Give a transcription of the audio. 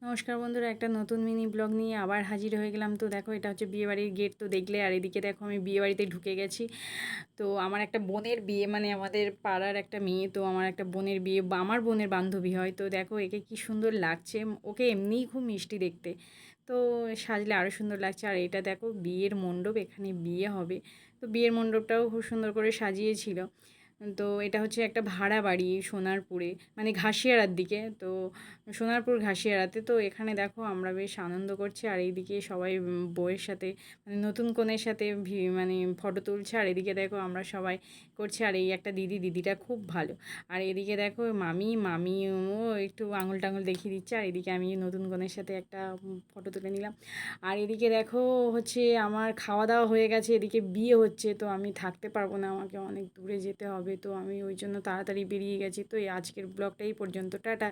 নমস্কার বন্ধুরা, একটা নতুন মিনি ব্লগ নিয়ে আবার হাজির হয়ে গেলাম। তো দেখো, এটা হচ্ছে বিয়েবাড়ির গেট তো দেখলে, আর এদিকে দেখো আমি বিয়েবাড়িতে ঢুকে গেছি। তো আমার একটা বোনের বিয়ে, মানে আমাদের পাড়ার একটা মেয়ে, তো আমার একটা বোনের বিয়ে বা আমার বোনের বান্ধবী হয়। তো দেখো একে কি সুন্দর লাগছে, ওকে এমনিই খুব মিষ্টি দেখতে, তো সাজলে আরও সুন্দর লাগছে। আর এটা দেখো বিয়ের মণ্ডপ, এখানে বিয়ে হবে। তো বিয়ের মণ্ডপটাও খুব সুন্দর করে সাজিয়েছিল। তো এটা হচ্ছে একটা ভাড়া বাড়ি সোনারপুরে, মানে ঘাসিয়ারার দিকে। তো সোনারপুর ঘাসিয়ারাতে। তো এখানে দেখো আমরা বেশ আনন্দ করছি, আর এইদিকে সবাই বউয়ের সাথে, মানে নতুন কনের সাথে মানে ফটো তুলছে। আর এদিকে দেখো আমরা সবাই করছি, আর এই একটা দিদিটা খুব ভালো। আর এদিকে দেখো মামিও একটু আঙুল টাঙুল দেখিয়ে দিচ্ছে, আর এদিকে আমি নতুন কনের সাথে একটা ফটো তুলে নিলাম। আর এদিকে দেখো হচ্ছে আমার খাওয়া দাওয়া হয়ে গেছে, এদিকে বিয়ে হচ্ছে, তো আমি থাকতে পারবো না, আমাকে অনেক দূরে যেতে হবে। তো আমি ওই জন্য তাড়াতাড়ি বেরিয়ে গেছি। তো এই আজকের ব্লগটা এই পর্যন্ত, টাটা।